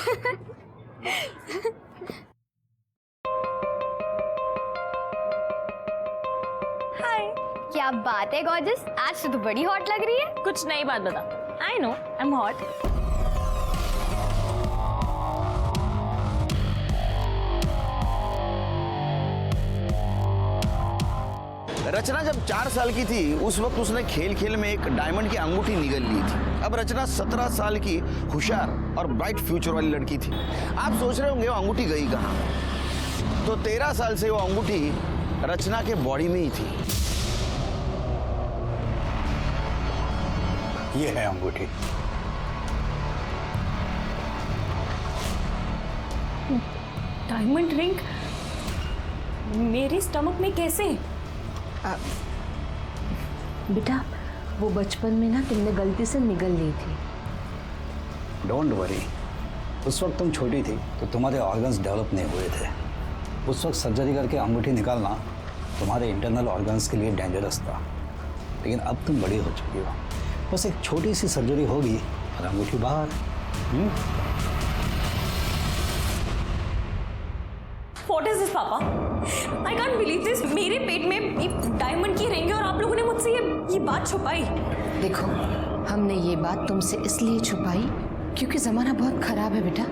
हाय। क्या बात है गॉर्जस, आज तो तू बड़ी हॉट लग रही है। कुछ नई बात बता। I know I am hot. Rachna जब 4 साल की थी उस वक्त उसने खेल खेल में एक डायमंड की अंगूठी निगल ली थी। अब रचना 17 साल की होशियार और ब्राइट फ्यूचर वाली लड़की थी। आप सोच रहे होंगे वो अंगूठी गई कहाँ? तो 13 साल से वो अंगूठी रचना के बॉडी में ही थी। ये है अंगूठी। डायमंड रिंग मेरे स्टमक में कैसे? बेटा वो बचपन में ना तुमने गलती से निगल ली थी। डोंट वरी, उस वक्त तुम छोटी थी तो तुम्हारे ऑर्गन्स डेवलप नहीं हुए थे। उस वक्त सर्जरी करके अंगूठी निकालना तुम्हारे इंटरनल ऑर्गन्स के लिए डेंजरस था। लेकिन अब तुम बड़ी हो चुकी हो, बस एक छोटी सी सर्जरी होगी और अंगूठी बाहर। What is this, पापा? I can't believe this. मेरे पेट में एक डायमंड की रिंग है और आप लोगों ने मुझसे ये बात छुपाई। देखो हमने ये बात तुमसे इसलिए छुपाई क्योंकि ज़माना बहुत ख़राब है बेटा।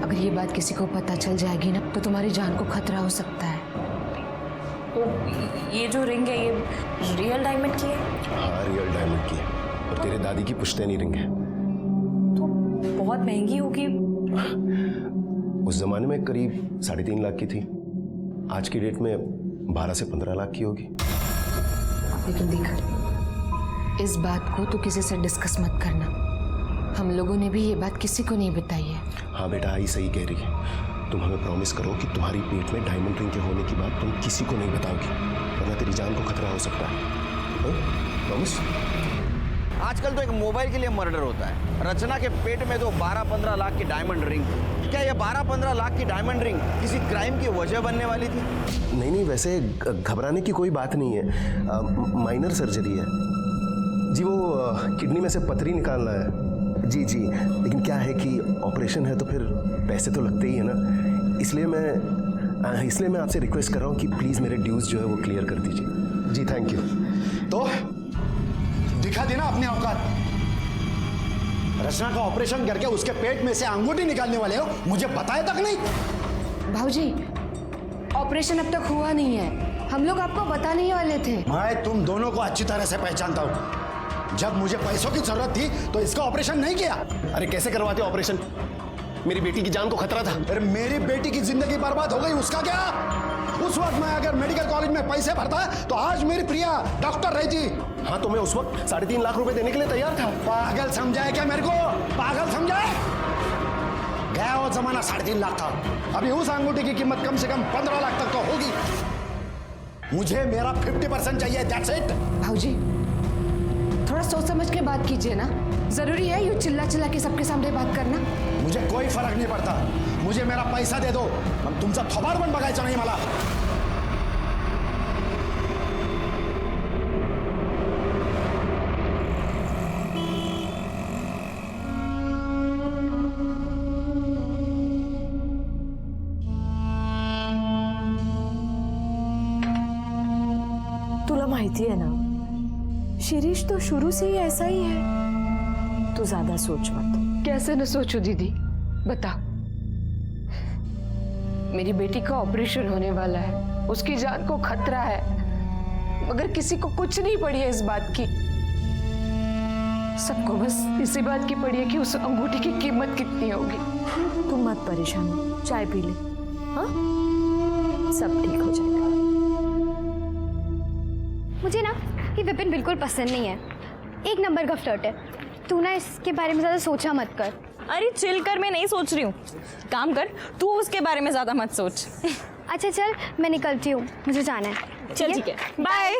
अगर ये बात किसी को पता चल जाएगी ना तो तुम्हारी जान को खतरा हो सकता है। तो ये जो रिंग है ये रियल डायमंड की है? हाँ रियल डायमंड की है और तेरे दादी की पुश्तैनी रिंग है। तो बहुत महंगी होगी। उस जमाने में करीब 3.5 लाख की थी, आज की डेट में 12 से 15 लाख की होगी। लेकिन देख इस बात को तो किसी से डिस्कस मत करना। हम लोगों ने भी ये बात किसी को नहीं बताई है। हाँ बेटा आई सही कह रही है। तुम हमें प्रॉमिस करो कि तुम्हारी पेट में डायमंड रिंग के होने की बात तुम किसी को नहीं बताओगी, वरना तेरी जान को खतरा हो सकता है। प्रॉमिस? आजकल तो एक मोबाइल के लिए मर्डर होता है। रचना के पेट में तो 12-15 लाख की डायमंड रिंग थी। क्या ये 12-15 लाख की डायमंड रिंग किसी क्राइम की वजह बनने वाली थी? नहीं वैसे घबराने की कोई बात नहीं है। माइनर सर्जरी है जी, वो किडनी में से पथरी निकालना है। जी लेकिन क्या है कि ऑपरेशन है तो फिर पैसे तो लगते ही है ना, इसलिए मैं आपसे रिक्वेस्ट कर रहा हूँ कि प्लीज़ मेरे ड्यूज जो है वो क्लियर कर दीजिए। जी थैंक यू। तो दिखा देना अपने औकात। रचना का ऑपरेशन करके उसके पेट में से अंगूठी निकालने वाले हो, मुझे बताया तक नहीं। भाऊजी ऑपरेशन अब तक हुआ नहीं है, हम लोग आपको बताने ही वाले थे। मैं तुम दोनों को अच्छी तरह से पहचानता हूँ। जब मुझे पैसों की जरूरत थी तो इसका ऑपरेशन नहीं किया। अरे कैसे करवाते ऑपरेशन? मेरी बेटी की जान को खतरा था। अरे मेरी बेटी की जिंदगी बर्बाद हो गई, उसका क्या? उस वक्त मैं अगर मेडिकल कॉलेज में पैसे भरता तो आज मेरी प्रिया डॉक्टर रहती। हाँ तो मैं उस वक्त 3.5 लाख रुपए देने के लिए तैयार था। पागल समझाए क्या मेरे को? पागल समझाए? गया वो जमाना 3.5 लाख था। अभी उस अंगूठी की कीमत कम से कम 15 लाख तक तो होगी। मुझे मेरा 50% चाहिए, दैट्स इट। भाऊजी थोड़ा सोच समझ के बात कीजिए ना। जरूरी है यूं चिल्ला के सबके सामने बात करना? मुझे कोई फर्क नहीं पड़ता, मुझे मेरा पैसा दे दो। मग तुमचा थोबाड पण बघायचा नाही मला। तुला माहिती है ना शिरीष तो शुरू से ही ऐसा ही है। तू ज्यादा सोच मत। कैसे न सोचू दीदी, बता। मेरी बेटी का ऑपरेशन होने वाला है, उसकी जान को खतरा है, मगर किसी को कुछ नहीं पड़ी है इस बात की। सबको बस इसी बात की पड़ी है कि उस अंगूठी की कीमत कितनी होगी। तुम मत परेशान हो, चाय पी ले। हाँ सब ठीक हो जाएगा। मुझे ना ये विपिन बिल्कुल पसंद नहीं है, एक नंबर का फ्लर्ट है। तू ना इसके बारे में ज़्यादा सोचा मत कर। अरे चिल कर, मैं नहीं सोच रही हूँ। काम कर, तू उसके बारे में ज़्यादा मत सोच। अच्छा चल मैं निकलती हूँ, मुझे जाना है। चल ठीक है, बाय।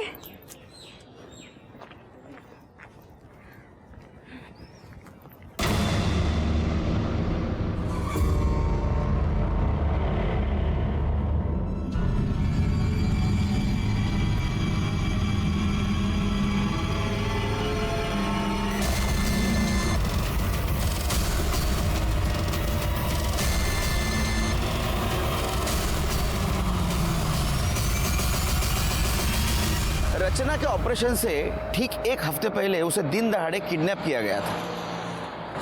रचना के ऑपरेशन से ठीक 1 हफ्ते पहले उसे दिन दहाड़े किडनैप किया गया था।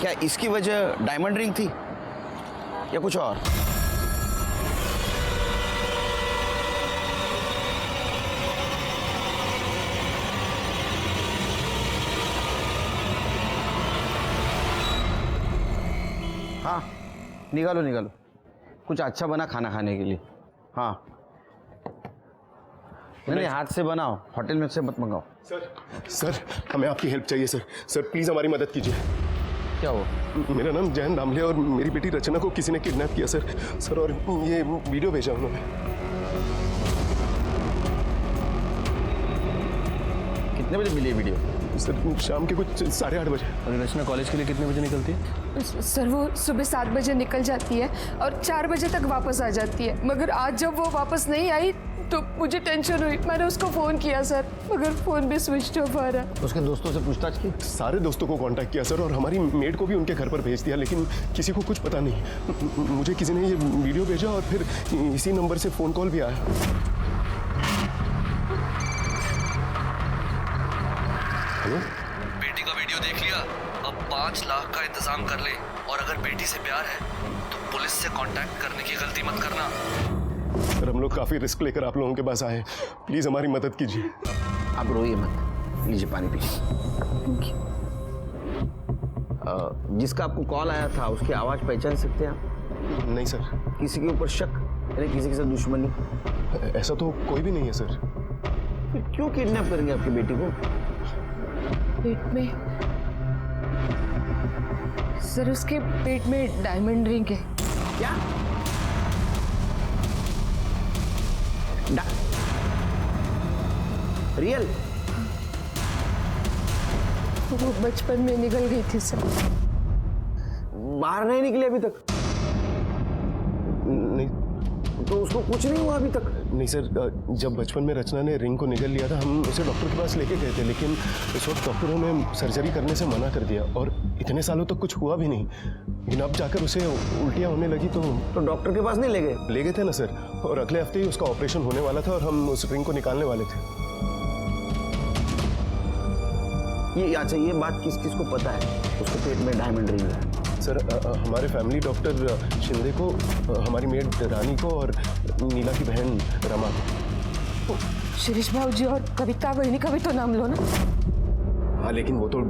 क्या इसकी वजह डायमंड रिंग थी या कुछ और? हाँ, निकालो निकालो, कुछ अच्छा बना खाना खाने के लिए। हाँ नहीं, हाथ से बनाओ, होटल में से मत मंगाओ। सर हमें आपकी हेल्प चाहिए सर। सर प्लीज़ हमारी मदद कीजिए। क्या हो? मेरा नाम जयन दामले और मेरी बेटी रचना को किसी ने किडनैप किया सर। सर और ये वीडियो भेजा उन्होंने। कितने बजे मिली वीडियो? सर शाम के कुछ 8:30 बजे। और रचना कॉलेज के लिए कितने बजे निकलती है? सर वो सुबह 7 बजे निकल जाती है और 4 बजे तक वापस आ जाती है, मगर आज जब वो वापस नहीं आई तो मुझे टेंशन हुई। मैंने उसको फ़ोन किया सर, मगर फ़ोन भी स्विच ऑफ आ रहा। उसके दोस्तों से पूछताछ की? सारे दोस्तों को कांटेक्ट किया सर और हमारी मेड को भी उनके घर पर भेज दिया, लेकिन किसी को कुछ पता नहीं। मुझे किसी ने ये वीडियो भेजा और फिर इसी नंबर से फ़ोन कॉल भी आया। हेलो, बेटी का वीडियो देख लिया, अब 5 लाख का इंतजाम कर ले, और अगर बेटी से प्यार है तो पुलिस से कांटेक्ट करने की गलती मत करना। सर हम लोग काफ़ी रिस्क लेकर आप लोगों के पास आए हैं, प्लीज़ हमारी मदद कीजिए। आप रोइए मत, लीजिए पानी पीजिए। जिसका आपको कॉल आया था उसकी आवाज़ पहचान सकते हैं आप? नहीं सर। किसी के ऊपर शक यानी किसी के साथ दुश्मनी? ऐसा तो कोई भी नहीं है सर। फिर क्यों किडनैप करेंगे आपकी बेटी को? पेट में सर, उसके पेट में डायमंड रिंग है। क्या? रियल? वो बचपन में निकल गई थी सर। बाहर नहीं निकले अभी तक? नहीं तो उसको कुछ नहीं हुआ अभी तक? नहीं सर, जब बचपन में रचना ने रिंग को निगल लिया था हम उसे डॉक्टर के पास लेके गए थे, लेकिन उस वक्त डॉक्टरों ने सर्जरी करने से मना कर दिया और इतने सालों तक कुछ हुआ भी नहीं। लेकिन अब जाकर उसे उल्टियाँ होने लगी तो डॉक्टर के पास नहीं ले गए? ले गए थे ना सर, और अगले हफ्ते ही उसका ऑपरेशन होने वाला था और हम उस रिंग को निकालने वाले थे। ये अच्छा, ये बात किस किस को पता है उसके पेट में डायमंड रिंग है? सर हमारे फैमिली डॉक्टर शिंदे को, हमारी मेड रानी को और नीला की बहन रमा को। शिरीष भाऊ जी और कविता बहनी का भी तो नाम लो ना। हाँ लेकिन वो तो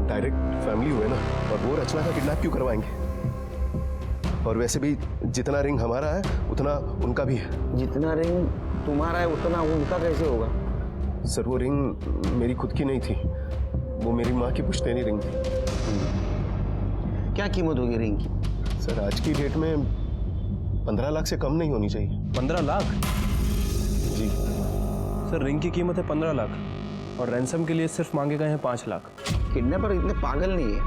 डायरेक्ट फैमिली हुए ना, और वो रचना का किडनैप क्यों करवाएंगे? और वैसे भी जितना रिंग हमारा है उतना उनका भी है। जितना रिंग तुम्हारा है उतना उनका कैसे होगा? सर वो रिंग मेरी खुद की नहीं थी, वो मेरी माँ की पुश्तैनी रिंग थी। क्या कीमत होगी रिंग की? सर आज की डेट में 15 लाख से कम नहीं होनी चाहिए। 15 लाख? जी सर रिंग की कीमत है 15 लाख और रैंसम के लिए सिर्फ मांगे गए हैं 5 लाख। किडनैपर इतने पागल नहीं है,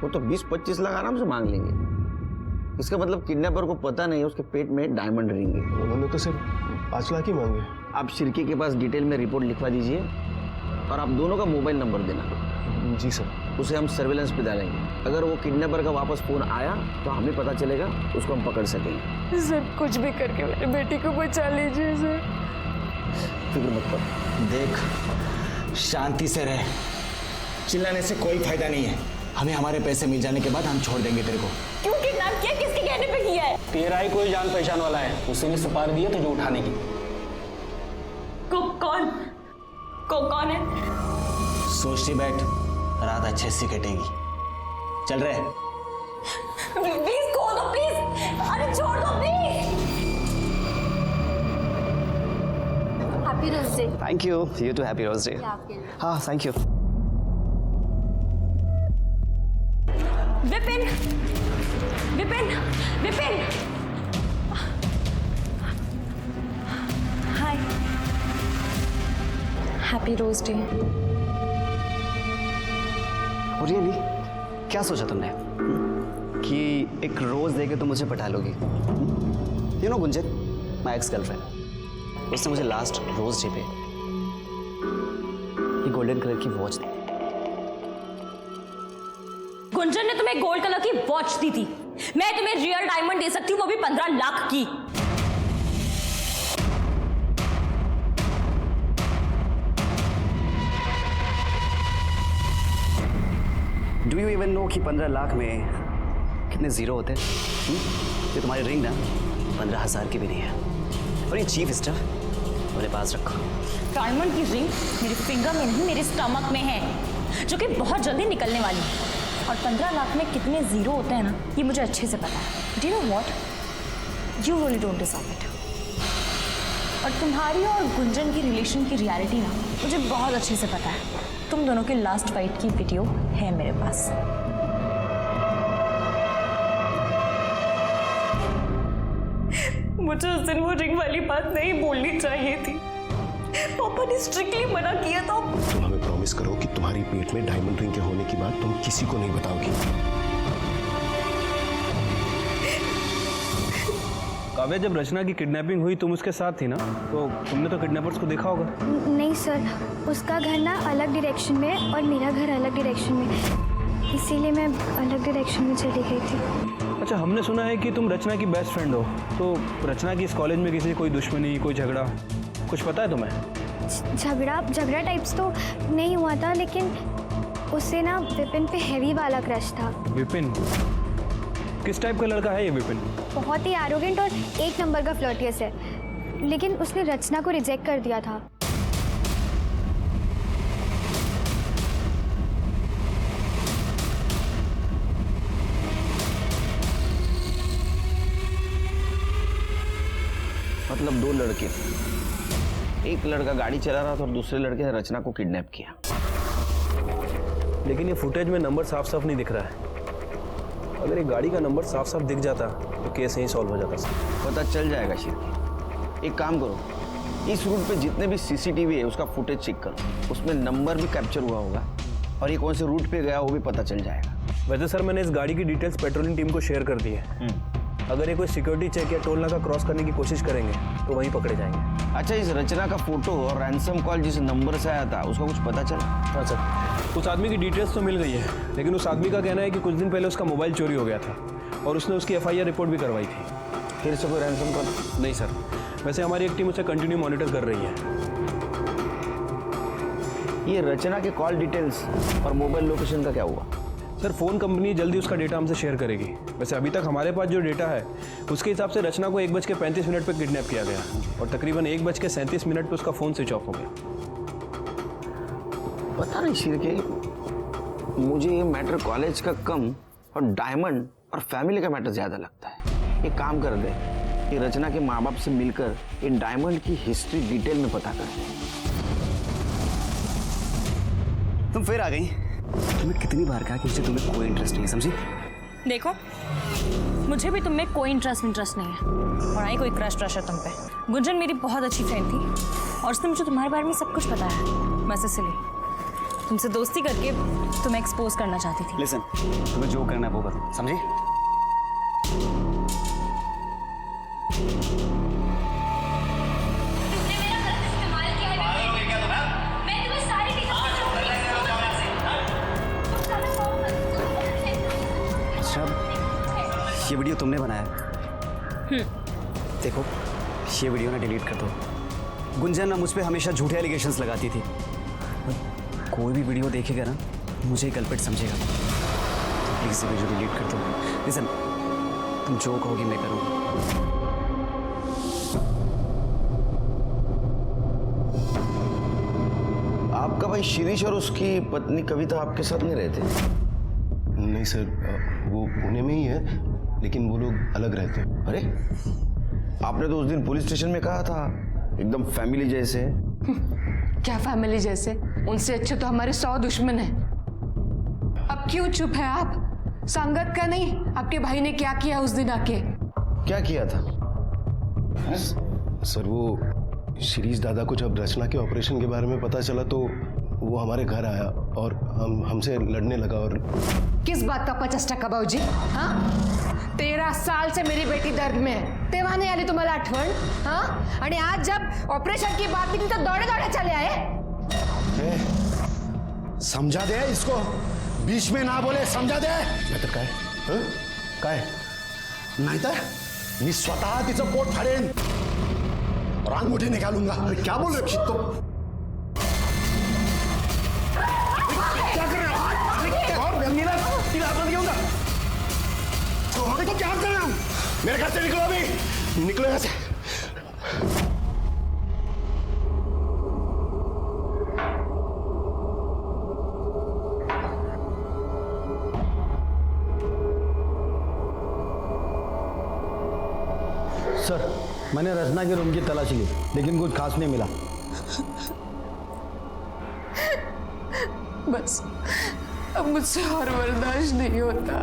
वो तो 20-25 लाख आराम से मांग लेंगे। इसका मतलब किडनैपर को पता नहीं है उसके पेट में डायमंड रिंग है। उन्होंने तो सिर्फ 5 लाख ही मांगे। आप शिरकी के पास डिटेल में रिपोर्ट लिखवा दीजिए और आप दोनों का मोबाइल नंबर देना। जी सर। उसे हम सर्विलेंस पे डालेंगे, अगर वो किडनैपर का वापस फोन आया तो हमें पता चलेगा, उसको हम पकड़ सकेंगे। सर कुछ भी करके मेरी बेटी को बचा लीजिए सर। फिक्र मत कर। देख, शांति से रह, चिल्लाने से कोई फायदा नहीं है। हमें हमारे पैसे मिल जाने के बाद हम छोड़ देंगे तेरे को। क्यों किडनैप किया? किसके कहने पे किया है? तेरा ही कोई जान पहचान वाला है, उसी ने सुपारी दी है तुझे उठाने की। कौन है? सोचती बैठ, रात अच्छे से कटेगी। चल रहे। प्लीज खोल दो प्लीज। अरे छोड़ दो please. Happy rose day. Thank you, you too happy rose day. हाँ thank you. Vipin, Vipin, Vipin. Hi. Happy rose day. Really क्या सोचा तुमने कि एक रोज देके तुम मुझे पटा लोगी? You know Gunjan, my ex girlfriend, उसने मुझे लास्ट रोज डे पे ये गोल्डन कलर की वॉच दी। गुंजन ने तुम्हें गोल्ड कलर की वॉच दी थी। मैं तुम्हें रियल डायमंड दे सकती हूँ, वो भी 15 लाख की। डू यू इवन नो कि 15 लाख में कितने ज़ीरो होते हैं? ये तुम्हारी रिंग ना 15,000 की भी नहीं है। और ये चीफ स्टफ मेरे पास रखो। डायमंड की रिंग मेरे फिंगर में नहीं, मेरे स्टमक में है, जो कि बहुत जल्दी निकलने वाली है। और 15 लाख में कितने जीरो होते हैं ना, ये मुझे अच्छे से पता है। Do you know what, you really don't deserve it. और तुम्हारी और गुंजन की रिलेशन की रियलिटी ना मुझे बहुत अच्छे से पता है। तुम दोनों के लास्ट फाइट की वीडियो है मेरे पास। मुझे उस दिन वो रिंग वाली बात नहीं बोलनी चाहिए थी। पापा ने स्ट्रिक्टली मना किया था। तुम हमें प्रॉमिस करो कि तुम्हारी पेट में डायमंड रिंग के होने की बात तुम किसी को नहीं बताओगी। काव्या, जब रचना की किडनैपिंग हुई तुम उसके साथ थी ना, तो तुमने तो किडनैपर्स को देखा होगा। नहीं सर, उसका घर ना अलग डायरेक्शन में और मेरा घर अलग डायरेक्शन में, इसीलिए मैं अलग डायरेक्शन में चली गई थी। अच्छा, हमने सुना है कि तुम रचना की बेस्ट फ्रेंड हो, तो रचना की इस कॉलेज में किसी कोई दुश्मनी, कोई झगड़ा, कुछ पता है तुम्हें? झगड़ा टाइप्स तो नहीं हुआ था, लेकिन उससे ना विपिन पे हैवी वाला क्रश था। विपिन? किस टाइप का लड़का है ये विपिन? बहुत ही एरोगेंट और एक नंबर का फ्लर्टियस है, लेकिन उसने रचना को रिजेक्ट कर दिया था। मतलब दो लड़के थे, एक लड़का गाड़ी चला रहा था और दूसरे लड़के ने रचना को किडनैप किया। लेकिन ये फुटेज में नंबर साफ साफ नहीं दिख रहा है। अगर ये गाड़ी का नंबर साफ साफ दिख जाता तो केस यहीं सॉल्व हो जाता सर। पता चल जाएगा शिरकी। एक काम करो, इस रूट पे जितने भी सीसीटीवी है उसका फुटेज चेक करो, उसमें नंबर भी कैप्चर हुआ होगा और ये कौन से रूट पे गया वो भी पता चल जाएगा। वैसे सर, मैंने इस गाड़ी की डिटेल्स पेट्रोलिंग टीम को शेयर कर दी है। अगर ये कोई सिक्योरिटी चेक या टोल नाका क्रॉस करने की कोशिश करेंगे तो वहीं पकड़े जाएंगे। अच्छा, इस रचना का फोटो और रैंसम कॉल जिस नंबर से आया था उसका कुछ पता चला? हाँ सर, उस आदमी की डिटेल्स तो मिल गई है, लेकिन उस आदमी का कहना है कि कुछ दिन पहले उसका मोबाइल चोरी हो गया था और उसने उसकी FIR रिपोर्ट भी करवाई थी। फिर से कोई रैंसम कॉल? नहीं सर, वैसे हमारी एक टीम उसे कंटिन्यू मॉनिटर कर रही है। ये रचना के कॉल डिटेल्स और मोबाइल लोकेशन का क्या हुआ? सर, फ़ोन कंपनी जल्दी उसका डेटा हमसे शेयर करेगी। वैसे अभी तक हमारे पास जो डेटा है उसके हिसाब से रचना को 1:35 पर किडनैप किया गया और तकरीबन 1:37 पर उसका फ़ोन स्विच ऑफ हो गया। पता नहीं शिरके, मुझे ये मैटर कॉलेज का कम और डायमंड और फैमिली का मैटर ज़्यादा लगता है। एक काम कर दे, ये रचना के माँ बाप से मिलकर ये डायमंड की हिस्ट्री डिटेल में पता कर। तुम फिर आ गई। तुम्हें कितनी बार कहा कि मुझे तुम्हें कोई इंटरेस्ट नहीं है, समझी? देखो, मुझे भी तुम में कोई इंटरेस्ट नहीं है और ना ही कोई क्रश है तुम पे। गुंजन मेरी बहुत अच्छी फ्रेंड थी और उसने मुझे तुम्हारे बारे में सब कुछ बताया है। बस इसलिए तुमसे दोस्ती करके तुम्हें एक्सपोज करना चाहती थी। लिसन, तुम्हें जो करना है वो करो, समझी? ये वीडियो तुमने बनाया? देखो, ये वीडियो ना डिलीट कर दो। गुंजन ना मुझ पे हमेशा झूठे एलिगेशंस लगाती थी। कोई भी वीडियो देखेगा ना मुझे कल्प्रिट समझेगा। प्लीज ये वीडियो डिलीट कर दो। लिसन, तुम जो कहोगी मैं करूँगा। आपका भाई शिरीष और उसकी पत्नी कविता आपके साथ नहीं रहते? नहीं सर, वो पुणे में ही है, लेकिन वो लोग अलग रहते हैं। अरे, आपने तो उस दिन पुलिस स्टेशन में कहा था एकदम फैमिली जैसे। क्या फैमिली जैसे? उनसे अच्छे तो हमारे 100 दुश्मन हैं। अब क्यों चुप है आप? संगत का नहीं, आपके भाई ने क्या किया उस दिन आके? क्या किया था? सर, वो शिरीष दादा को जब रचना के ऑपरेशन के बारे में पता चला तो वो हमारे घर आया और हमसे लड़ने लगा। और किस बात का 50% बाबूजी? हाँ, 13 साल से मेरी बेटी दर्द में है, तेव्हा नहीं आली तुम्हाला आठवण? हाँ, आणि आज जब ऑपरेशन की बात निकली तो दौड़े दौड़े चले आए। समझा दे इसको, बीच में ना बोले, समझा दे। नाहीतर काय? काय? नाहीतर मी स्वतः तिचं पोट फाडेन और अंगूठी निकालूंगा। क्या बोल रहे हो? क्या कर रहे हो? मेरे घर से निकलो अभी, निकलो यहाँ से। सर, मैंने रचना के रूम की तलाशी ली, लेकिन कुछ खास नहीं मिला। बस अब मुझसे और बर्दाश्त नहीं होता।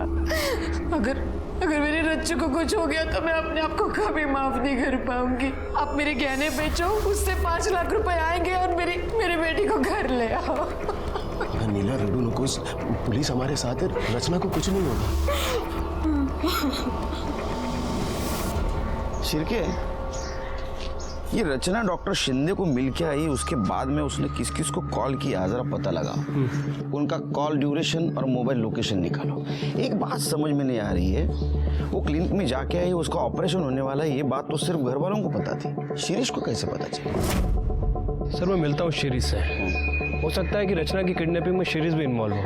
अगर मेरी रच्चू को कुछ हो गया तो मैं अपने आप को कभी माफ नहीं कर पाऊंगी। आप मेरे गहने बेचो, उससे 5 लाख रुपए आएंगे और मेरी बेटी को घर ले आओ। नीला रेडू नुकुस, पुलिस हमारे साथ है, रचना को कुछ नहीं होगा। शिर्के, ये रचना डॉक्टर शिंदे को मिल के आई, उसके बाद में उसने किस किस को कॉल किया जरा पता लगा। उनका कॉल ड्यूरेशन और मोबाइल लोकेशन निकालो। एक बात समझ में नहीं आ रही है, वो क्लिनिक में जाके आई, उसका ऑपरेशन होने वाला है, ये बात तो सिर्फ घर वालों को पता थी, शिरीष को कैसे पता चला? सर मैं मिलता हूँ शिरीष से। हो सकता है कि रचना की किडनैपिंग में शिरीष भी इन्वॉल्व हो।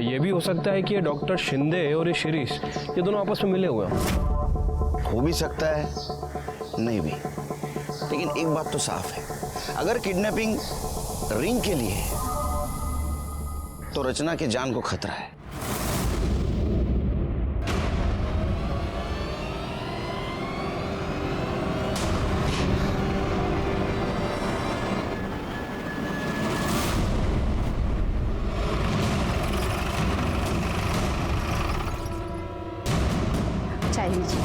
ये भी हो सकता है कि ये डॉक्टर शिंदे और ये शिरीष, ये दोनों आपस में मिले हुए हो भी सकता है, नहीं भी। लेकिन एक बात तो साफ है, अगर किडनैपिंग रिंग के लिए है तो रचना की जान को खतरा है। चाय लीजिए।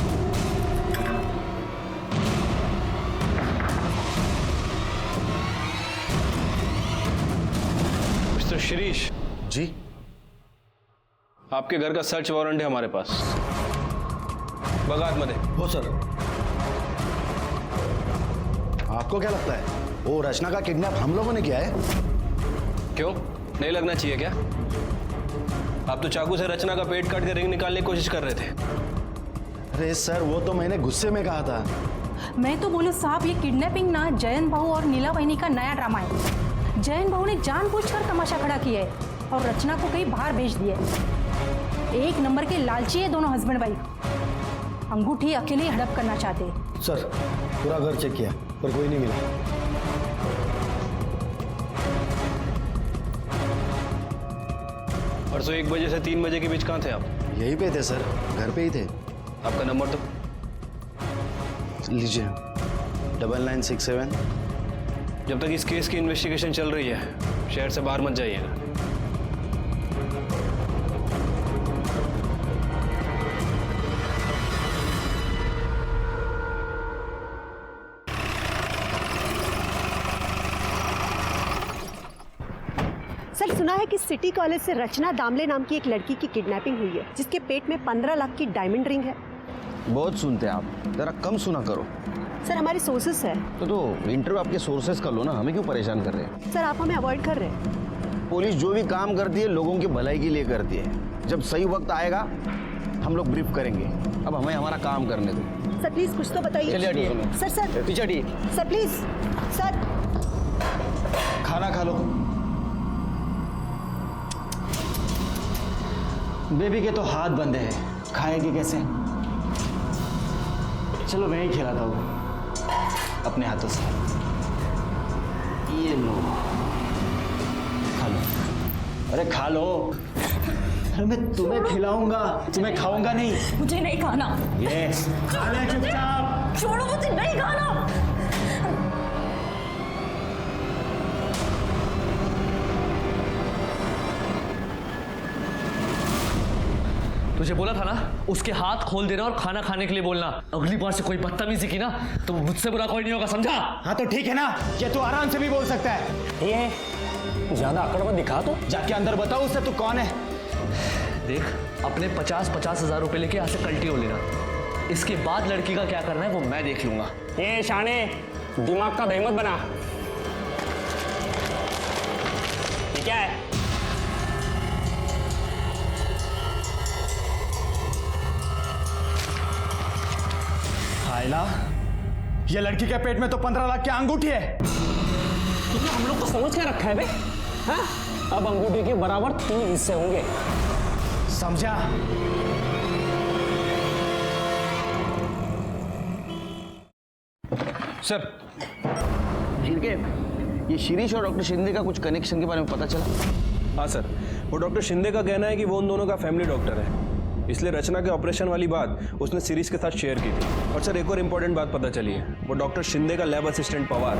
मिस्टर शिरीष जी, आपके घर का सर्च वारंट है हमारे पास, बगात मध्ये। हो सर। आपको क्या लगता है वो रचना का किडनैप हम लोगों ने किया है? क्यों, नहीं लगना चाहिए क्या? आप तो चाकू से रचना का पेट काट के रिंग निकालने की कोशिश कर रहे थे। अरे सर, वो तो मैंने गुस्से में कहा था। मैं तो बोलूं साहब, ये किडनैपिंग ना जयन भाऊ और नीला बहनी का नया ड्रामा है। जयन भाऊ ने जानबूझकर तमाशा खड़ा किया है और रचना को कहीं बाहर भेज दिया है। एक नंबर के लालची है दोनों हस्बैंड वाइफ, अंगूठी अकेले ही हड़प करना चाहते हैं। सर, पूरा घर चेक किया पर कोई नहीं मिला। परसों 1 बजे से 3 बजे के बीच कहाँ थे आप? यहीं पे थे सर, घर पे ही थे। आपका नंबर तो लीजिए, 9967। जब तक इस केस की इन्वेस्टिगेशन चल रही है शहर से बाहर मत जाइएगा। सर, सुना है कि सिटी कॉलेज से रचना दामले नाम की एक लड़की की किडनैपिंग हुई है, जिसके पेट में 15 लाख की डायमंड रिंग है। बहुत सुनते हैं आप, जरा कम सुना करो। सर, हमारे सोर्सेस है। तो इंटरव्यू आपके सोर्सेस का लो ना, हमें क्यों परेशान कर रहे हैं? सर, आप हमें अवॉइड कर रहे हैं। पुलिस जो भी काम करती है लोगों की भलाई के लिए करती है। जब सही वक्त आएगा हम लोग ब्रीफ करेंगे, अब हमें हमारा काम करने दो। सर प्लीज कुछ तो बताइए। चलिए हटिए। सर पीछे हटिए। Sir please. सर, खाना खा लो। बेबी के तो हाथ बंधे हैं, खाएगी कैसे? चलो मैं ही खिलाता हूँ अपने हाथों से। ये लो, खा लो। अरे खा लो। अरे मैं तुम्हें खिलाऊंगा, तुम्हें खाऊंगा नहीं। मुझे नहीं खाना। ये खा ले चुपचाप। छोड़ो, मुझे नहीं खाना। तुझे बोला था ना उसके हाथ खोल देना और खाना खाने के लिए बोलना। अगली बार से कोई बदतमीजी की ना तो मुझसे बुरा कोई नहीं होगा, समझा? हाँ तो ठीक है ना, ये तू आराम से भी बोल सकता है। ये ज्यादा अकड़ मत दिखा, तो जाके अंदर बताओ उससे तू कौन है। देख, अपने 50-50 हजार रुपए लेके यहाँ से कल्टी हो लेना। इसके बाद लड़की का क्या करना है वो मैं देख लूंगा। ये शाने, दिमाग का बेमत बना। ये क्या है? ये लड़की के पेट में तो 15 लाख की अंगूठी है। हम लोग को समझ क्या रखा है बे? हाँ? अब अंगूठी के बराबर 3 हिस्से होंगे, समझा? सर ठीक है, ये शिरीष और डॉक्टर शिंदे का कुछ कनेक्शन के बारे में पता चला? हाँ सर, वो डॉक्टर शिंदे का कहना है कि वो उन दोनों का फैमिली डॉक्टर है, इसलिए रचना के ऑपरेशन वाली बात उसने शिरीष के साथ शेयर की थी। और सर एक और इम्पोर्टेंट बात पता चली है, वो डॉक्टर शिंदे का लैब असिस्टेंट पवार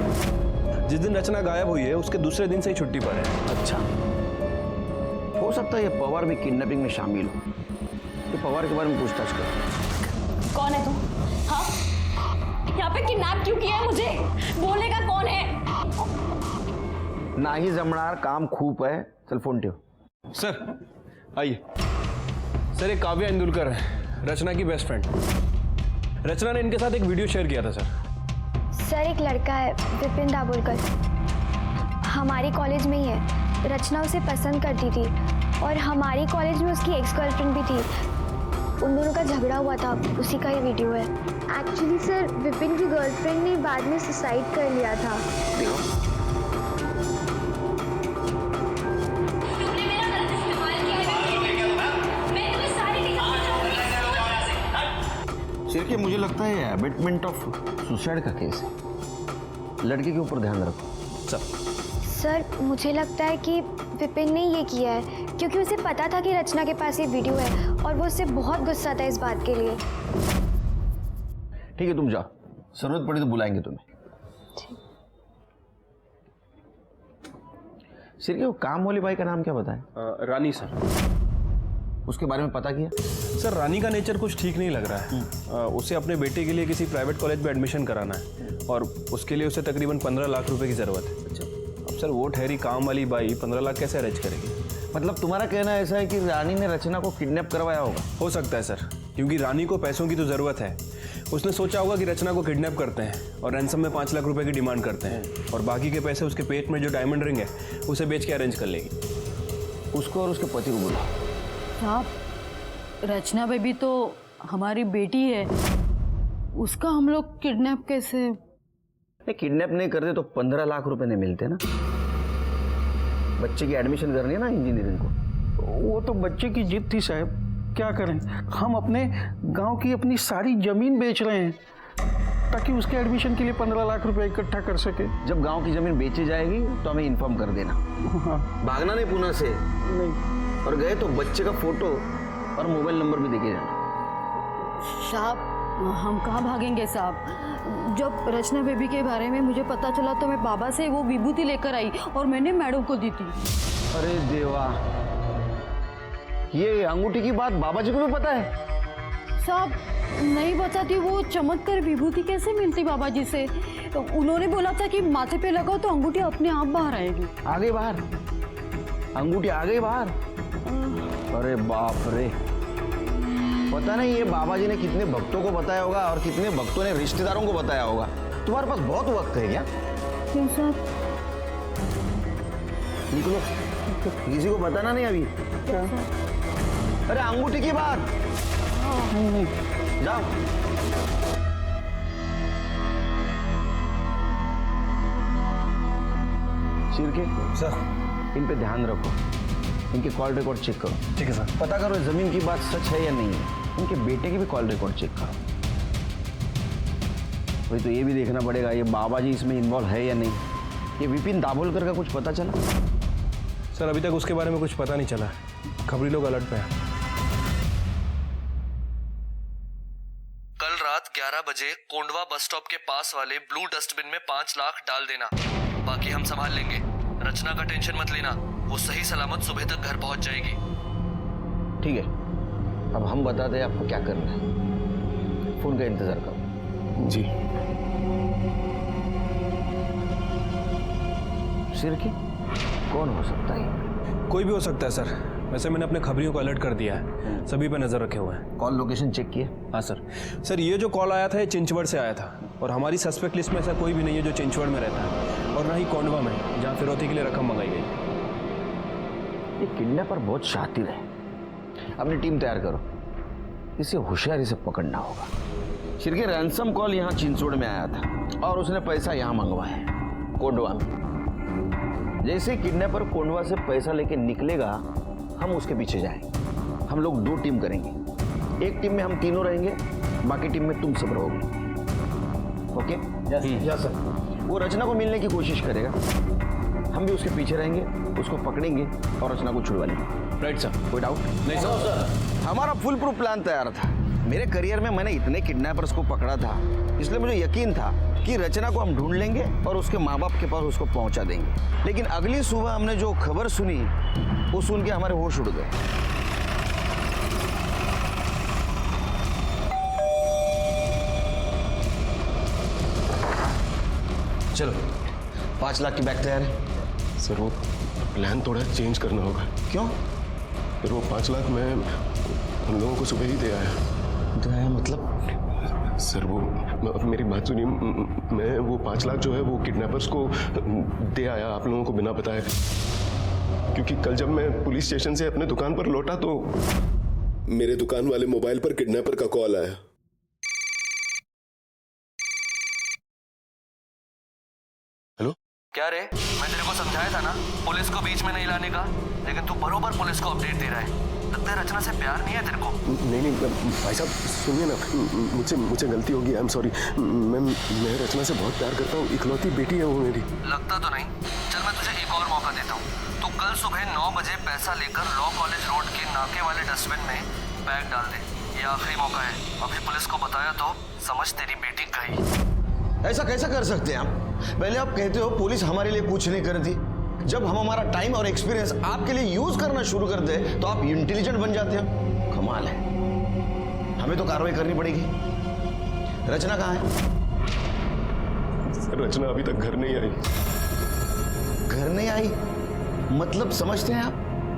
जिस दिन रचना गायब हुई है उसके दूसरे दिन से ही छुट्टी पर है। अच्छा, हो सकता है ये पवार भी किडनैपिंग में शामिल हो। तो पवार के बारे में पूछताछ कर। कौन है तुम? हाँ, यहाँ पे किडनैप क्यों किया है मुझे? बोलेगा कौन है? नाही जमणार, काम खूप है, चल फोन ठेव। सर आइए। सर ये काव्या इंदुलकर है, रचना की बेस्ट फ्रेंड। रचना ने इनके साथ एक वीडियो शेयर किया था सर एक लड़का है विपिन दाभोलकर, हमारी कॉलेज में ही है। रचना उसे पसंद करती थी और हमारी कॉलेज में उसकी एक्स गर्लफ्रेंड भी थी। उन दोनों का झगड़ा हुआ था, उसी का ये वीडियो है। एक्चुअली सर विपिन की गर्लफ्रेंड ने बाद में सुसाइड कर लिया था। सिर्फ मुझे लगता है अबेटमेंट ऑफ सुसाइड का केस है, लड़के के ऊपर ध्यान रखो। सर मुझे लगता है कि विपिन ने ये किया है क्योंकि उसे पता था कि रचना के पास ये वीडियो है और वो उससे बहुत गुस्सा था इस बात के लिए। ठीक है, तुम जाओ, जरूरत पड़ी तो बुलाएंगे तुम्हें। सिर्फ वो काम वाली बाई का नाम क्या बताएं? रानी सर। उसके बारे में पता किया? सर रानी का नेचर कुछ ठीक नहीं लग रहा है। उसे अपने बेटे के लिए किसी प्राइवेट कॉलेज में एडमिशन कराना है और उसके लिए उसे तकरीबन 15 लाख रुपए की ज़रूरत है। अच्छा, अब सर वो ठहरी काम वाली बाई 15 लाख कैसे अरेंज करेगी? मतलब तुम्हारा कहना ऐसा है कि रानी ने रचना को किडनैप करवाया होगा? हो सकता है सर, क्योंकि रानी को पैसों की तो ज़रूरत है। उसने सोचा होगा कि रचना को किडनैप करते हैं और रैंसम में 5 लाख रुपए की डिमांड करते हैं और बाकी के पैसे उसके पेट में जो डायमंड रिंग है उसे बेच के अरेंज कर लेगी। उसको और उसके पति को बुला। साहब रचना बेबी तो हमारी बेटी है, उसका हम लोग किडनैप कैसे? किडनैप नहीं करते तो 15 लाख रुपए नहीं मिलते ना। बच्चे की एडमिशन करनी है ना इंजीनियरिंग को। वो तो बच्चे की जिद थी साहब, क्या करें, हम अपने गांव की अपनी सारी जमीन बेच रहे हैं ताकि उसके एडमिशन के लिए 15 लाख रुपए इकट्ठा कर सके। जब गांव की जमीन बेची जाएगी तो हमें इन्फॉर्म कर देना। हाँ। भागना नहीं पुणे से। नहीं। और गए तो बच्चे का फोटो और मोबाइल नंबर भी देके जाना। साहब हम कहाँ भागेंगे साहब, जब रचना बेबी के बारे में मुझे पता चला तो मैं बाबा से वो विभूति लेकर आई और मैंने मैडम को दी थी। अरे देवा, ये अंगूठी की बात बाबा जी को भी पता है? साहब नहीं बताती, वो चमत्कार विभूति कैसे मिलती बाबा जी से? तो उन्होंने बोला था कि माथे पे लगाओ तो अंगूठी अपने आप बाहर आएगी। आ गई बाहर? अंगूठी आ गई बाहर? अरे बाप रे, पता नहीं ये बाबा जी ने कितने भक्तों को बताया होगा और कितने भक्तों ने रिश्तेदारों को बताया होगा। तुम्हारे पास बहुत वक्त है क्या? क्यों सर? निकलो, किसी को बताना नहीं अभी। अरे अंगूठी की बात। जाओ। शिरके सर, इन पे ध्यान रखो, इनके कॉल रिकॉर्ड चेक करो। ठीक है सर। पता करो जमीन की बात सच है या नहीं है। उनके बेटे के भी कॉल रिकॉर्ड चेक करो। वही तो ये भी देखना पड़ेगा ये बाबा जी इसमें इन्वॉल्व है या नहीं। ये विपिन दाभोलकर का कुछ पता चला? सर अभी तक उसके बारे में कुछ पता नहीं चला, खबरी लोग अलर्ट पे हैं। कल रात 11 बजे कोंडवा बस स्टॉप के पास वाले ब्लू डस्टबिन में 5 लाख डाल देना, बाकी हम संभाल लेंगे। रचना का टेंशन मत लेना, वो सही सलामत सुबह तक घर पहुंच जाएगी। ठीक है, अब हम बताते हैं आपको क्या करना है। फोन का इंतजार करो। जी। सिर की कौन हो सकता है? कोई भी हो सकता है सर, वैसे मैंने अपने खबरियों को अलर्ट कर दिया है, सभी पे नजर रखे हुए हैं। कॉल लोकेशन चेक किए? हाँ सर। सर ये जो कॉल आया था ये चिंचवड़ से आया था और हमारी सस्पेक्ट लिस्ट में ऐसा कोई भी नहीं है जो चिंचवड़ में रहता है और ना ही कोंडवा में जहाँ फिरौती के लिए रकम मंगाई गई। ये किडनैपर बहुत शातिर है, अपनी टीम तैयार करो, इसे होशियारी से पकड़ना होगा। शिरके रैंसम कॉल यहाँ चिंचवड़ में आया था और उसने पैसा यहाँ मंगवाया है कोंडवा में। जैसे किडनैपर कोंडवा से पैसा लेके निकलेगा हम उसके पीछे जाएंगे। हम लोग 2 टीम करेंगे, एक टीम में हम तीनों रहेंगे, बाकी टीम में तुम सब रहोगे। ओके? Yes sir. वो रचना को मिलने की कोशिश करेगा, हम भी उसके पीछे रहेंगे, उसको पकड़ेंगे और रचना को छुड़वा लेंगे। Right sir. कोई डाउट नहीं सर। हमारा फुल प्रूफ प्लान तैयार था। मेरे करियर में मैंने इतने किडनैपर्स को पकड़ा था, इसलिए मुझे यकीन था कि रचना को हम ढूंढ लेंगे और उसके माँ बाप के पास उसको पहुंचा देंगे। लेकिन अगली सुबह हमने जो खबर सुनी वो सुन के हमारे होश उड़ गए। चलो 5 लाख की बैग तैयार है। सर वो प्लान थोड़ा चेंज करना होगा। क्यों? फिर वो 5 लाख मैं हम लोगों को सुबह ही दे आया। मतलब? सर वो मेरी बात सुनिए, मैं वो 5 लाख जो है वो किडनैपर्स को दे आया आप लोगों को बिना बताए, क्योंकि कल जब मैं पुलिस स्टेशन से अपने दुकान पर लौटा तो मेरे दुकान वाले मोबाइल पर किडनैपर का कॉल आया। हेलो, क्या रे, मैं तेरे को समझाया था ना पुलिस को बीच में नहीं लाने का, लेकिन तू बरोबर पुलिस को अपडेट दे रहा है। लगता है रचना से प्यार नहीं है तेरे को। नहीं भाई साहब सुनिए ना, मुझसे गलती होगी, आई एम सॉरी। मैं रचना से बहुत प्यार करता हूँ, इकलौती बेटी है वो मेरी। लगता तो नहीं। चल मैं तुझे एक और मौका देता हूँ। तू कल सुबह 9 बजे पैसा लेकर लॉ कॉलेज रोड के नाके वाले डस्टबिन में बैग डाल दे। ये आखिरी मौका है। अभी पुलिस को बताया तो समझ तेरी बेटी गई। ऐसा कैसा कर सकते हैं आप? पहले आप कहते हो पुलिस हमारे लिए कुछ नहीं करती, जब हम हमारा टाइम और एक्सपीरियंस आपके लिए यूज करना शुरू करते हैं तो आप इंटेलिजेंट बन जाते हो। कमाल है। हमें तो कार्रवाई करनी पड़ेगी। रचना कहाँ है? रचना अभी तक घर नहीं आई। घर नहीं आई मतलब समझते हैं आप?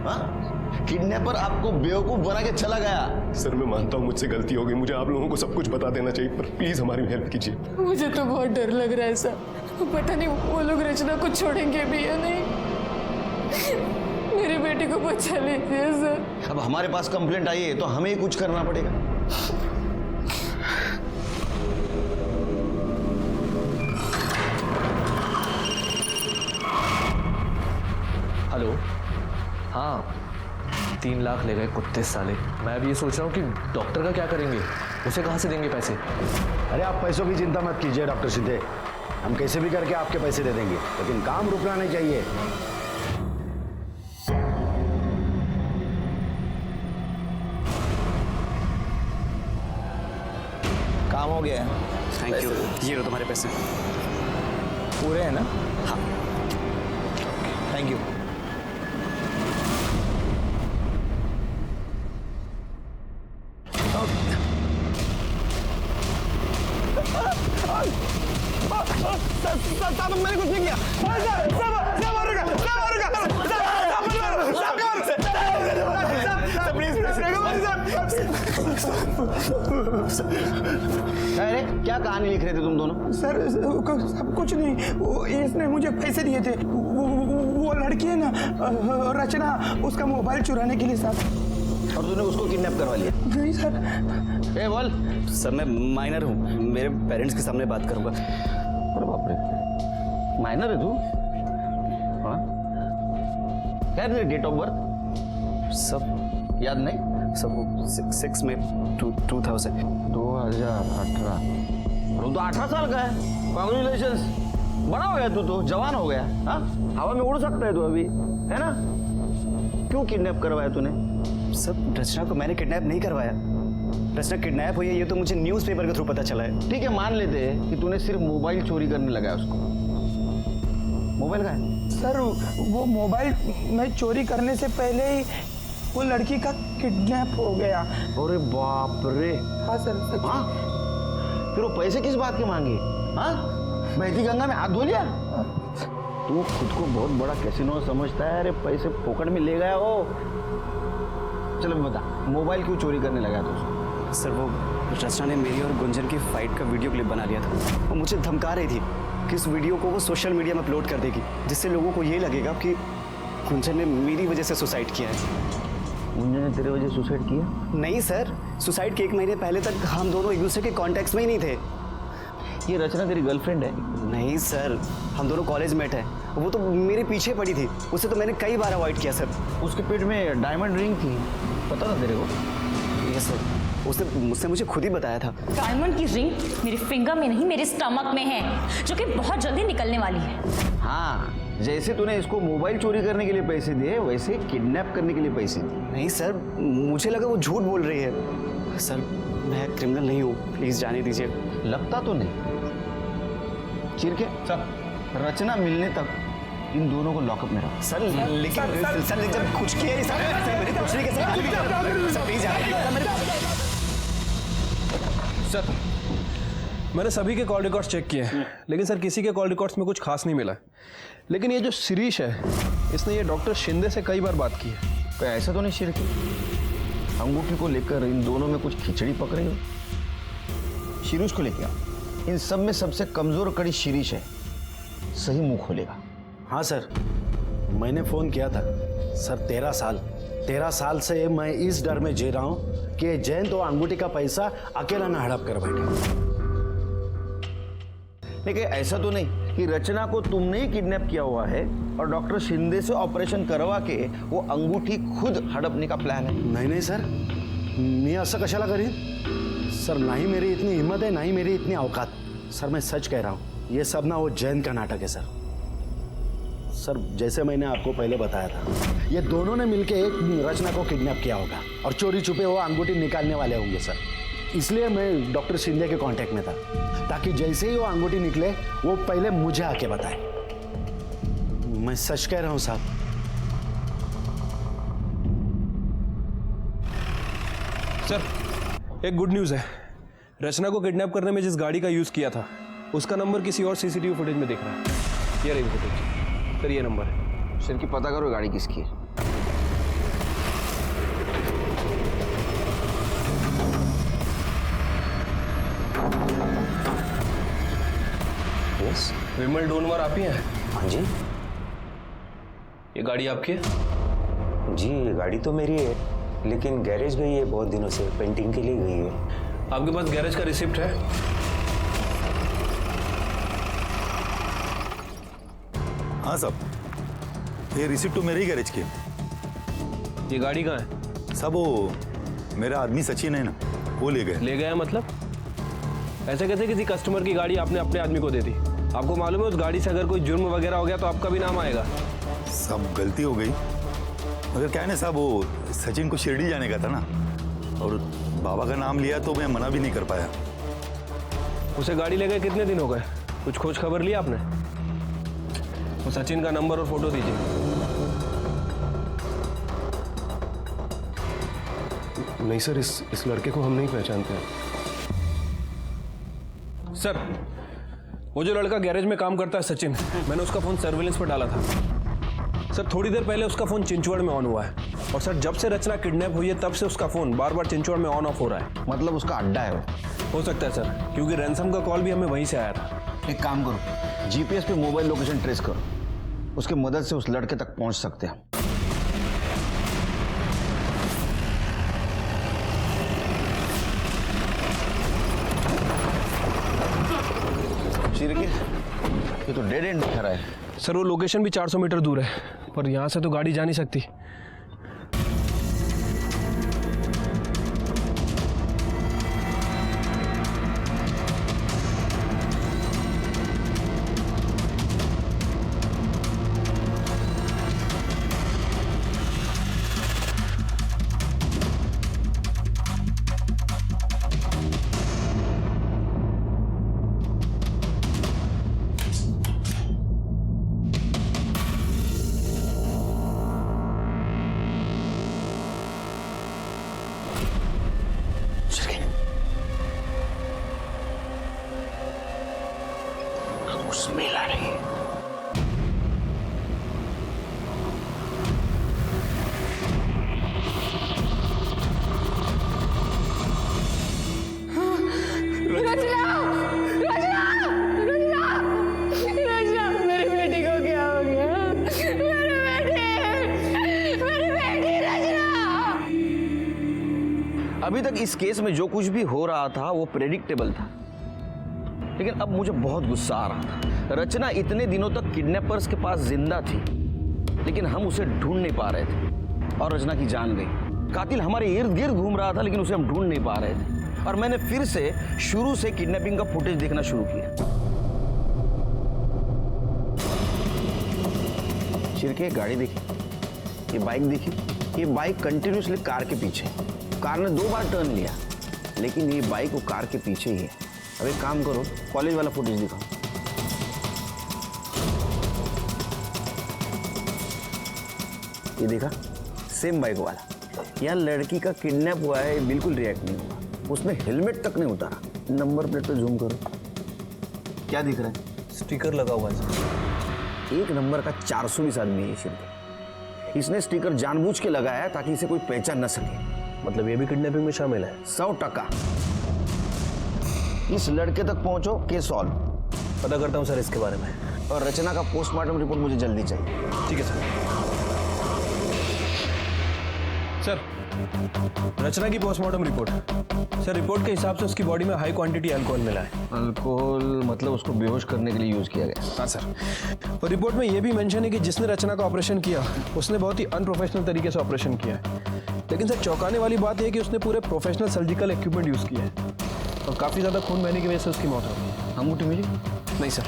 हाँ? किडनैपर आपको बेवकूफ बना के चला गया। सर मैं मानता हूँ मुझसे गलती हो गई, मुझे आप लोगों को सब कुछ बता देना चाहिए, पर प्लीज हमारी हेल्प कीजिए। मुझे तो बहुत डर लग रहा है सर, पता नहीं वो लोग रचना को छोड़ेंगे भी या नहीं। मेरी बेटी को बचा लीजिए सर। अब हमारे पास कंप्लेंट आई है तो हमें ही कुछ करना पड़ेगा। हेलो, हाँ 3 लाख ले गए कुत्ते साले। मैं भी ये सोच रहा हूँ कि डॉक्टर का क्या करेंगे, उसे कहाँ से देंगे पैसे? अरे आप पैसों की चिंता मत कीजिए डॉक्टर शिंदे, हम कैसे भी करके आपके पैसे दे देंगे, लेकिन काम रुकना नहीं चाहिए। काम हो गया है। Thank you. ये लो तुम्हारे पैसे। पूरे हैं ना? हाँ। Thank you. मैंने कुछ नहीं किया। अरे क्या कहानी लिख रहे थे तुम दोनों? सर सब कुछ नहीं, वो इसने मुझे पैसे दिए थे, वो लड़की है ना रचना, उसका मोबाइल चुराने के लिए सर। और तूने उसको किडनैप करवा लिया? नहीं सर। ए बोल। सर मैं माइनर हूँ, मेरे पेरेंट्स के सामने बात करूंगा। अरे बाप रे, माइनर है तू? हाँ? क्या है डेट ऑफ बर्थ? सब याद नहीं? सब 6 में 2000। 2018। तू तो 18 साल का है। कांग्रेचुलेशंस, बड़ा हो गया तू, तो जवान हो गया। हाँ, हवा में उड़ सकता है तू अभी, है ना? क्यों किडनैप करवाया तूने? सब रचना को मैंने किडनैप नहीं करवाया। रचना किडनैप हुई है ये तो मुझे न्यूज़पेपर के थ्रू पता चला है। ठीक है, मान लेते हैं कि तूने सिर्फ मोबाइल चोरी करने लगाया उसको। मोबाइल का है? सर वो मोबाइल मैं चोरी करने से पहले ही वो लड़की का किडनैप हो गया। अरे बाप रे। हाँ सर। हाँ? फिर वो पैसे किस बात के मांगे? हाँ? बहती गंगा में हाथ धो लिया? तू खुद को बहुत बड़ा कैसीनो समझता है। अरे पैसे पॉकेट में ले गया वो। चलो बता, मोबाइल क्यों चोरी करने लगा था उसको? सर वो रचना ने मेरी और गुंजन की फाइट का वीडियो क्लिप बना लिया था। वो मुझे धमका रही थी कि इस वीडियो को वो सोशल मीडिया में अपलोड कर देगी, जिससे लोगों को ये लगेगा कि गुंजन ने मेरी वजह से सुसाइड किया है। गुंजन ने तेरे वजह सुसाइड किया? नहीं सर, सुसाइड के 1 महीने पहले तक हम दोनों एक दूसरे के कॉन्टैक्ट्स में ही नहीं थे। ये रचना तेरी गर्लफ्रेंड है? नहीं सर, हम दोनों कॉलेज मेट हैं। वो तो मेरे पीछे पड़ी थी, उसे तो मैंने कई बार अवॉइड किया सर। उसके पेट में डायमंड रिंग थी, पता था तेरे को? Yes sir. उसने मुझे खुद ही बताया था। डायमंड की रिंग मेरे फिंगर में नहीं मेरे स्टमक में है, जो कि बहुत जल्दी निकलने वाली है। हाँ, जैसे तूने इसको मोबाइल चोरी करने के लिए पैसे दिए, वैसे किडनैप करने के लिए पैसे दिए। नहीं सर, मुझे लगा वो झूठ बोल रही है। सर मैं क्रिमिनल नहीं हूँ, प्लीज जाने दीजिए। लगता तो नहीं। चिरके सर, रचना मिलने तक इन दोनों को लॉकअप में रखो। सर लेकिन सर जब कुछ किया नहीं सर, मेरी कुछ नहीं किया सर, प्लीज सर मैंने सभी के कॉल रिकॉर्ड्स चेक किए हैं, लेकिन सर किसी के कॉल रिकॉर्ड्स में कुछ खास नहीं मिला। लेकिन ये जो शिरीष है, इसने ये डॉक्टर शिंदे से कई बार बात की है। तो ऐसा तो नहीं शिरके, अंगूठी को लेकर इन दोनों में कुछ खिचड़ी पक रही हो। शिरीष को लेकर आओ। इन सब में सबसे कमजोर कड़ी शिरीष है, सही मुंह खोलेगा। हाँ सर, मैंने फ़ोन किया था। सर 13 साल से मैं इस डर में जी रहा हूँ कि जयंत तो अंगूठी का पैसा अकेला ना हड़प कर बैठे। लेकिन ऐसा तो नहीं कि रचना को तुमने ही किडनैप किया हुआ है और डॉक्टर शिंदे से ऑपरेशन करवा के वो अंगूठी खुद हड़पने का प्लान है? नहीं सर, मैं असं कशाला करीन सर, ना ही मेरी इतनी हिम्मत है, ना ही मेरी इतनी औकात। सर मैं सच कह रहा हूँ, ये सब ना वो जयंत का नाटक है सर। सर जैसे मैंने आपको पहले बताया था, ये दोनों ने मिलके एक रचना को किडनैप किया होगा और चोरी छुपे वो अंगूठी निकालने वाले होंगे सर। इसलिए मैं डॉक्टर शिंदे के कांटेक्ट में था, ताकि जैसे ही वो अंगूठी निकले वो पहले मुझे आके बताए। मैं सच कह रहा हूँ साहब। सर एक गुड न्यूज़ है, रचना को किडनैप करने में जिस गाड़ी का यूज़ किया था उसका नंबर किसी और सीसीटीवी फुटेज में दिख रहा है। ये रही फुटेज सर, ये नंबर है। सर की पता करो गाड़ी किसकी है। यस विमल डोनवर आप ही हैं? हाँ जी। ये गाड़ी आपकी है? जी गाड़ी तो मेरी है, लेकिन गैरेज गई है बहुत दिनों से, पेंटिंग के लिए गई है। आपके पास गैरेज का रिसिप्ट है? हाँ साहब, ये रिसिप्ट तो मेरे ही गैरेज की है। ये गाड़ी कहाँ है? सब वो मेरा आदमी सचिन है ना, वो ले गए। ले गया मतलब? ऐसे कैसे किसी कस्टमर की गाड़ी आपने अपने आदमी को दे दी? आपको मालूम है उस गाड़ी से अगर कोई जुर्म वगैरह हो गया तो आपका भी नाम आएगा। सब गलती हो गई, मगर क्या है ना साहब, वो सचिन को शिरडी जाने का था ना, और बाबा का नाम लिया तो मैं मना भी नहीं कर पाया। उसे गाड़ी ले गए कितने दिन हो गए? कुछ खोज खबर लिया आपने? वो सचिन का नंबर और फोटो दीजिए। नहीं सर, इस लड़के को हम नहीं पहचानते। सर वो जो लड़का गैरेज में काम करता है सचिन, मैंने उसका फोन सर्विलेंस पर डाला था। सर थोड़ी देर पहले उसका फोन चिंचवड़ में ऑन हुआ है, और सर जब से रचना किडनैप हुई है तब से उसका फोन बार बार चिंचवड़ में ऑन ऑफ हो रहा है। मतलब उसका अड्डा है वो? हो सकता है सर, क्योंकि रैंसम का कॉल भी हमें वहीं से आया था। एक काम करो, जीपीएस पे मोबाइल लोकेशन ट्रेस करो, उसकी मदद से उस लड़के तक पहुंच सकते हैं। ये तो डेड एंड दिखा रहा है। सर वो लोकेशन भी 400 मीटर दूर है, पर यहाँ से तो गाड़ी जा नहीं सकती। स्मेल आ रही है। मेरी बेटी को क्या हो गया? मेरी बेटी रचना। अभी तक इस केस में जो कुछ भी हो रहा था वो प्रेडिक्टेबल था, लेकिन अब मुझे बहुत गुस्सा आ रहा था। रचना इतने दिनों तक किडनैपर्स के पास जिंदा थी, लेकिन हम उसे ढूंढ नहीं पा रहे थे और रचना की जान गई। कातिल हमारे इर्द गिर्द घूम रहा था, लेकिन उसे हम ढूंढ नहीं पा रहे थे। और मैंने फिर से शुरू से किडनैपिंग का फुटेज देखना शुरू किया। शिरके, गाड़ी देखी, ये बाइक देखी, ये बाइक कंटिन्यूसली कार के पीछे। कार ने 2 बार टर्न लिया, लेकिन ये बाइक वो कार के पीछे ही है। अब एक काम करो, कॉलेज वाला फुटेज दिखाओ। ये देखा, सेम बाइक वाला। यहाँ लड़की का किडनैप हुआ है, बिल्कुल रिएक्ट नहीं हुआ। उसने हेलमेट तक नहीं उतारा। नंबर प्लेट पे जूम करो, क्या दिख रहा है? स्टिकर लगा हुआ है सर। 1 नंबर का 420 आदमी है शिरके। इसने स्टिकर जानबूझ के लगाया है ताकि इसे कोई पहचान न सके। मतलब ये भी किडनैपिंग में शामिल है? 100%। इस लड़के तक पहुंचो, केस सॉल्व। पता करता हूँ सर इसके बारे में। और रचना का पोस्टमार्टम रिपोर्ट मुझे जल्दी चाहिए। ठीक है सर। सर, रचना की पोस्टमार्टम रिपोर्ट। सर, रिपोर्ट के हिसाब से उसकी बॉडी में हाई क्वांटिटी अल्कोहल मिला है। अल्कोहल मतलब उसको बेहोश करने के लिए यूज किया गया? हाँ सर। और रिपोर्ट में यह भी मेंशन है कि जिसने रचना का ऑपरेशन किया उसने बहुत ही अनप्रोफेशनल तरीके से ऑपरेशन किया है। लेकिन सर, चौंकाने वाली बात यह है कि उसने पूरे प्रोफेशनल सर्जिकल इक्विपमेंट यूज किया है और काफी ज्यादा खून बहने की वजह से उसकी मौत हो गई। अंगूठी मिली? नहीं सर।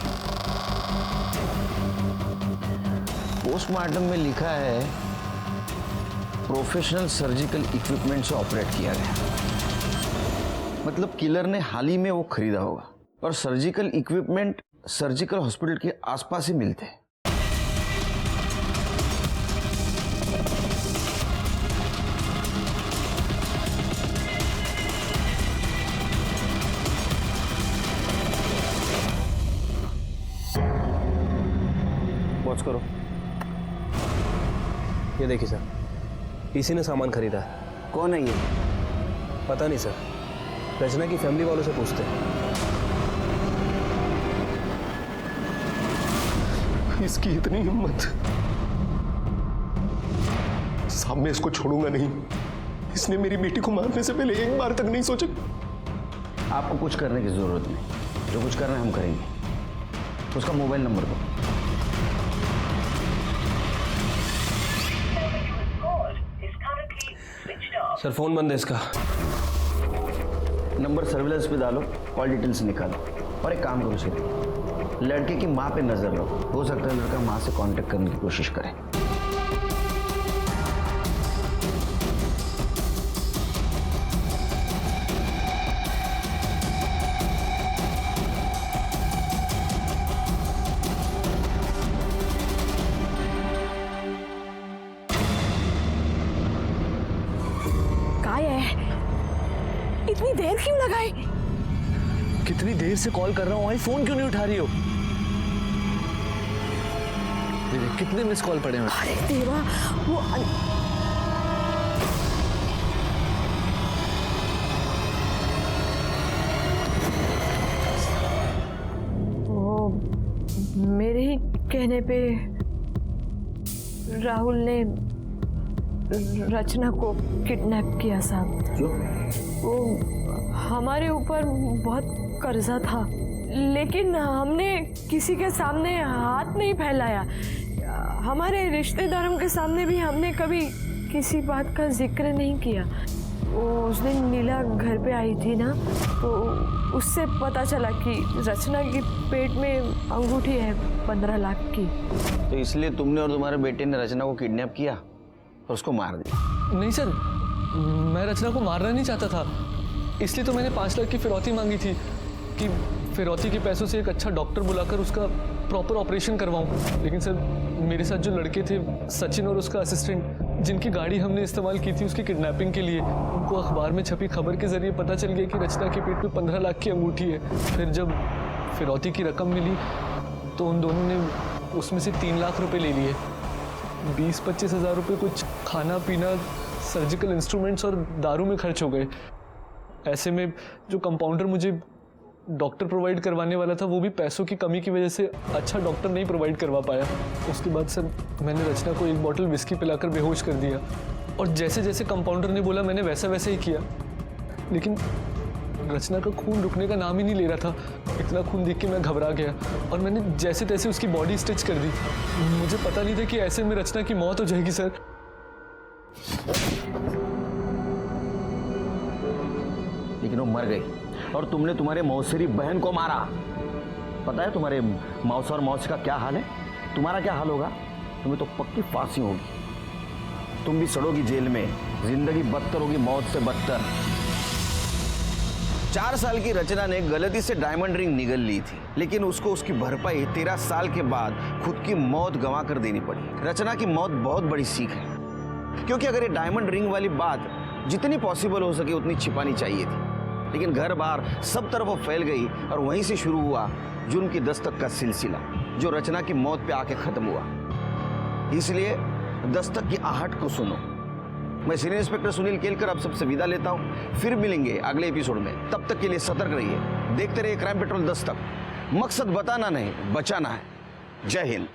पोस्टमार्टम में लिखा है प्रोफेशनल सर्जिकल इक्विपमेंट से ऑपरेट किया गया। मतलब किलर ने हाल ही में वो खरीदा होगा। और सर्जिकल इक्विपमेंट सर्जिकल हॉस्पिटल के आसपास ही मिलते हैं। वॉच करो। ये देखिए सर, इसी ने सामान खरीदा है। कौन है ये? पता नहीं सर, रचना की फैमिली वालों से पूछते हैं। इसकी इतनी हिम्मत, साहब मैं इसको छोड़ूंगा नहीं। इसने मेरी बेटी को मारने से पहले एक बार तक नहीं सोचा। आपको कुछ करने की जरूरत नहीं, जो कुछ करना है हम करेंगे। उसका मोबाइल नंबर दो। सर, फोन बंद है इसका। नंबर सर्विलेंस पे डालो, कॉल डिटेल्स निकालो। और एक काम करो सर, लड़के की माँ पे नजर रखो। हो सकता है लड़का माँ से कांटेक्ट करने की कोशिश करे। इतनी देर क्यों लगाई? कितनी देर से कॉल कर रहा हूँ, आई फोन क्यों नहीं उठा रही हो? कितने मिस कॉल पड़े हैं? अरे देवा, वो मेरे ही कहने पे राहुल ने रचना को किडनैप किया साहब। क्यों? वो हमारे ऊपर बहुत कर्जा था, लेकिन हमने किसी के सामने हाथ नहीं फैलाया। हमारे रिश्तेदारों के सामने भी हमने कभी किसी बात का जिक्र नहीं किया। वो उस दिन नीला घर पे आई थी ना, तो उससे पता चला कि रचना के पेट में अंगूठी है 15 लाख की। तो इसलिए तुमने और तुम्हारे बेटे ने रचना को किडनैप किया और उसको मार दिया? नहीं सर, मैं रचना को मारना नहीं चाहता था, इसलिए तो मैंने 5 लाख की फिरौती मांगी थी कि फिरौती के पैसों से एक अच्छा डॉक्टर बुलाकर उसका प्रॉपर ऑपरेशन करवाऊं। लेकिन सर, मेरे साथ जो लड़के थे, सचिन और उसका असिस्टेंट, जिनकी गाड़ी हमने इस्तेमाल की थी उसकी किडनैपिंग के लिए, उनको अखबार में छपी खबर के जरिए पता चल गया कि रचना के पेट में 15 लाख की अंगूठी है। फिर जब फिरौती की रकम मिली तो उन दोनों ने उसमें से 3 लाख रुपए ले लिए। 20-25 हज़ार रुपये कुछ खाना पीना, सर्जिकल इंस्ट्रूमेंट्स और दारू में खर्च हो गए। ऐसे में जो कंपाउंडर मुझे डॉक्टर प्रोवाइड करवाने वाला था, वो भी पैसों की कमी की वजह से अच्छा डॉक्टर नहीं प्रोवाइड करवा पाया। उसके बाद सर, मैंने रचना को 1 बॉटल विस्की पिलाकर बेहोश कर दिया और जैसे जैसे कंपाउंडर ने बोला मैंने वैसा वैसे ही किया। लेकिन रचना का खून रुकने का नाम ही नहीं ले रहा था। इतना खून देख के मैं घबरा गया और मैंने जैसे तैसे उसकी बॉडी स्टिच कर दी। मुझे पता नहीं था कि ऐसे में रचना की मौत हो जाएगी सर। लेकिन वो मर गई और तुमने तुम्हारे मौसेरी बहन को मारा। पता है तुम्हारे मौसा और मौसी का क्या हाल है? तुम्हारा क्या हाल होगा? तुम्हें तो पक्की फांसी होगी, तुम भी सड़ोगी जेल में, जिंदगी बदतर होगी मौत से बदतर। 4 साल की रचना ने गलती से डायमंड रिंग निगल ली थी, लेकिन उसको उसकी भरपाई 13 साल के बाद खुद की मौत गंवा कर देनी पड़ी। रचना की मौत बहुत बड़ी सीख है, क्योंकि अगर ये डायमंड रिंग वाली बात जितनी पॉसिबल हो सके उतनी छिपानी चाहिए थी, लेकिन घर बार सब तरफ वो फैल गई और वहीं से शुरू हुआ जुर्म की दस्तक का सिलसिला, जो रचना की मौत पे आके खत्म हुआ। इसलिए दस्तक की आहट को सुनो। मैं सीनियर इंस्पेक्टर सुनील केलकर आप सबसे विदा लेता हूं। फिर मिलेंगे अगले एपिसोड में, तब तक के लिए सतर्क रहिए, देखते रहिए क्राइम पेट्रोल दस्तक। मकसद बताना नहीं, बचाना है। जय हिंद।